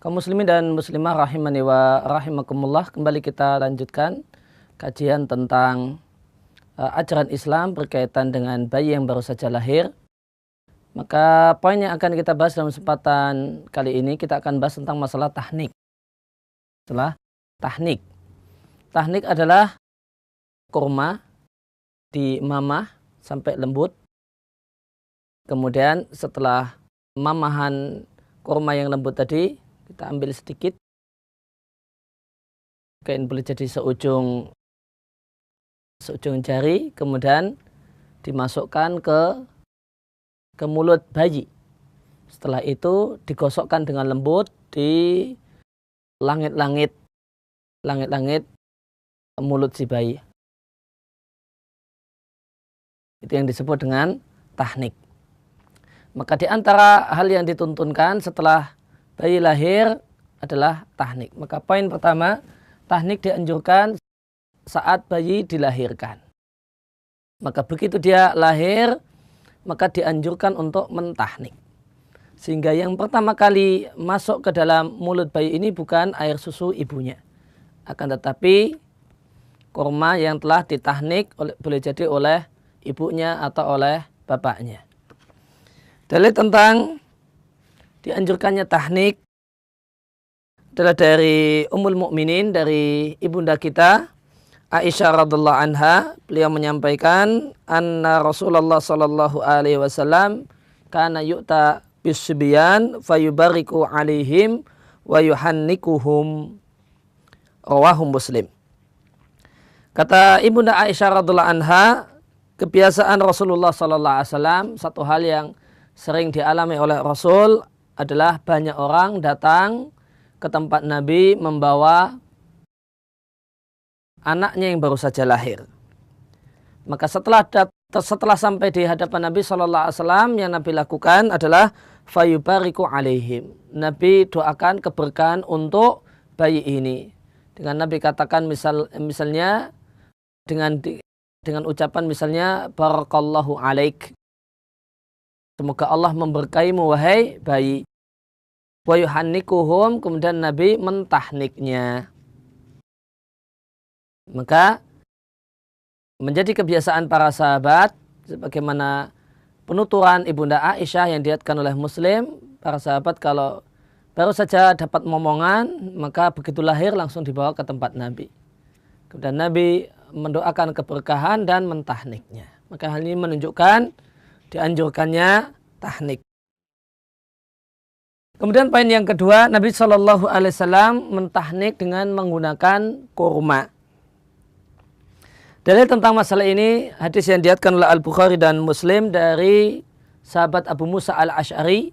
Kaum muslimin dan muslimah rahimani wa rahimakumullah, kembali kita lanjutkan kajian tentang ajaran Islam berkaitan dengan bayi yang baru saja lahir. Maka poin yang akan kita bahas dalam kesempatan kali ini, kita akan bahas tentang masalah tahnik. Tahnik adalah kurma dimamah sampai lembut. Kemudian setelah mamahan kurma yang lembut tadi, kita ambil sedikit, mungkin boleh jadi seujung jari, kemudian dimasukkan ke mulut bayi. Setelah itu digosokkan dengan lembut di langit-langit mulut si bayi. Itu yang disebut dengan tahnik. Maka di antara hal yang dituntunkan setelah bayi lahir adalah tahnik. Maka poin pertama, tahnik dianjurkan saat bayi dilahirkan. Maka begitu dia lahir, maka dianjurkan untuk mentahnik. Sehingga yang pertama kali masuk ke dalam mulut bayi ini bukan air susu ibunya, akan tetapi kurma yang telah ditahnik boleh jadi oleh ibunya atau oleh bapaknya. Dalil tentang dianjurkannya tahnik adalah dari Ummul Mukminin, dari ibunda kita Aisyah radhiallahu anha. Beliau menyampaikan anna Rasulullah sallallahu alaihi wasallam kana yu'ta bisbyan fayubariku alaihim wa yuhannikuhum, rawahu Muslim. Kata ibunda Aisyah radhiallahu anha, kebiasaan Rasulullah sallallahu alaihi wasallam, satu hal yang sering dialami oleh Rasul adalah banyak orang datang ke tempat Nabi membawa anaknya yang baru saja lahir. Maka setelah sampai di hadapan Nabi SAW, yang Nabi lakukan adalah fayubariku alaihim. Nabi doakan keberkahan untuk bayi ini. Dengan Nabi katakan misalnya dengan ucapan misalnya barakallahu alaik. Semoga Allah memberkaimu wahai bayi. Wa yuhannikuhum, kemudian Nabi mentahniknya. Maka menjadi kebiasaan para sahabat, sebagaimana penuturan ibunda Aisyah yang diriwayatkan oleh Muslim, para sahabat kalau baru saja dapat momongan, maka begitu lahir langsung dibawa ke tempat Nabi. Kemudian Nabi mendoakan keberkahan dan mentahniknya. Maka hal ini menunjukkan dianjurkannya tahnik. Kemudian poin yang kedua, Nabi Shallallahu Alaihi Wasallam mentahnik dengan menggunakan kurma. Dalil tentang masalah ini, hadis yang diriwayatkan oleh Al-Bukhari dan Muslim dari sahabat Abu Musa Al-Asy'ari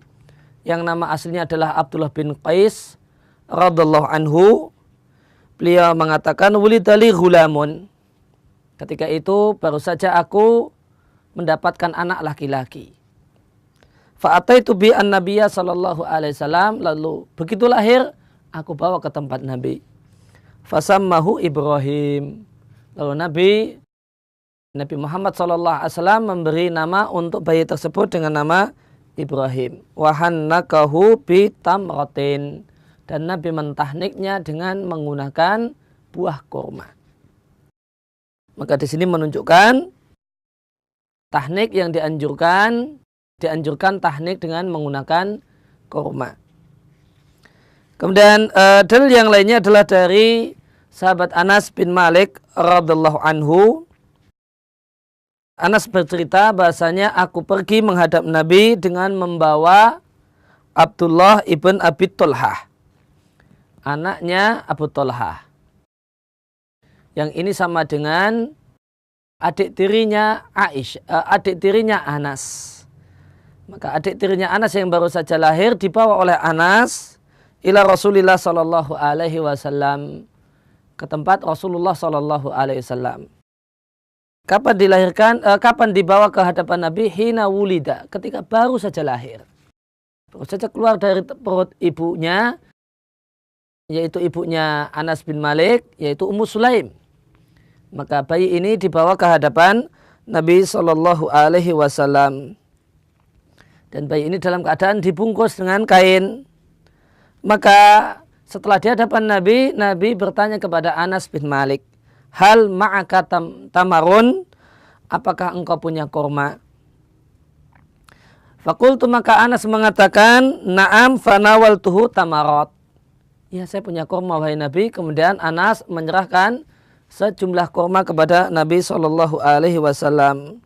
yang nama aslinya adalah Abdullah bin Qais radhiallahu anhu. Beliau mengatakan, wulidali ghulamun. Ketika itu baru saja aku mendapatkan anak laki-laki. Fa'ataitu bi an-nabiyya sallallahu alaihi wasallam, lalu begitu lahir aku bawa ke tempat Nabi. Fasammahu Ibrahim. Lalu Nabi Muhammad sallallahu alaihi wasallam memberi nama untuk bayi tersebut dengan nama Ibrahim. Wa hannakahu bi tamratin, dan Nabi mentahniknya dengan menggunakan buah kurma. Maka di sini menunjukkan tahnik yang dianjurkan tahnik dengan menggunakan kurma. Kemudian dalil yang lainnya adalah dari sahabat Anas bin Malik radhiallahu anhu. Anas bercerita bahasanya aku pergi menghadap Nabi dengan membawa Abdullah ibn Abi Tolhah, anaknya Abu Tolhah. Yang ini sama dengan adik tirinya Anas. Maka adik tirinya Anas yang baru saja lahir dibawa oleh Anas ila Rasulillah sallallahu alaihi wasallam, ke tempat Rasulullah sallallahu alaihi wasallam. Kapan dilahirkan? Kapan dibawa ke hadapan Nabi? Hina wulida, ketika baru saja lahir. Baru saja keluar dari perut ibunya, yaitu ibunya Anas bin Malik, yaitu Ummu Sulaim. Maka bayi ini dibawa ke hadapan Nabi sallallahu alaihi wasallam. Dan bayi ini dalam keadaan dibungkus dengan kain. Maka setelah di hadapan Nabi, Nabi bertanya kepada Anas bin Malik, hal ma'aka tamarun, apakah engkau punya kurma? Fakultu, maka Anas mengatakan, na'am fanawaltuhu tamarot. Ya, saya punya kurma wahai Nabi. Kemudian Anas menyerahkan sejumlah kurma kepada Nabi SAW.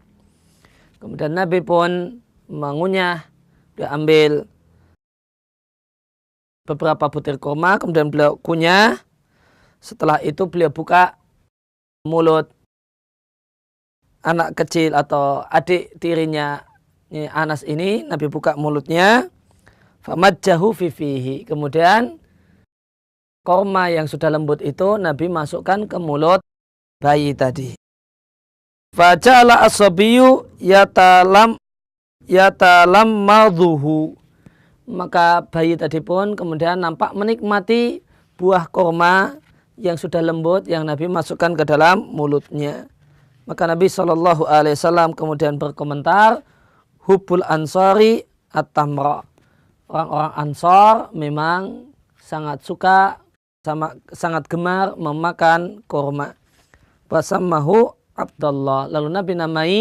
Kemudian Nabi pun mengunyah, dia ambil beberapa butir kurma, kemudian beliau kunyah. Setelah itu beliau buka mulut anak kecil atau adik tirinya Anas ini. Nabi buka mulutnya, famajjahu fihi. Kemudian kurma yang sudah lembut itu Nabi masukkan ke mulut bayi tadi. Faja'ala as-sabiyyu yatalam madhuhu. Maka bayi tadi pun kemudian nampak menikmati buah kurma yang sudah lembut yang Nabi masukkan ke dalam mulutnya. Maka Nabi SAW kemudian berkomentar, hubbul ansari at-tamra. Orang-orang Ansar memang sangat suka, sangat gemar memakan kurma. Wasammahu Abdullah. Lalu Nabi namai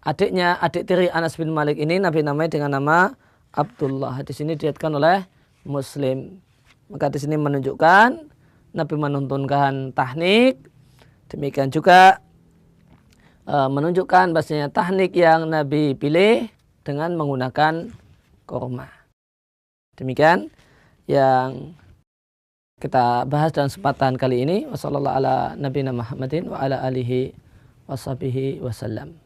adik tiri Anas bin Malik ini, Nabi namai dengan nama Abdullah. Hadis ini diriwayatkan oleh Muslim. Maka di sini menunjukkan Nabi menuntunkan tahnik. Demikian juga menunjukkan bahasanya tahnik yang Nabi pilih dengan menggunakan kurma. Demikian yang kita bahas dalam kesempatan kali ini. Wassallallahu ala nabiyina Muhammadin wa ala alihi washabihi wasallam.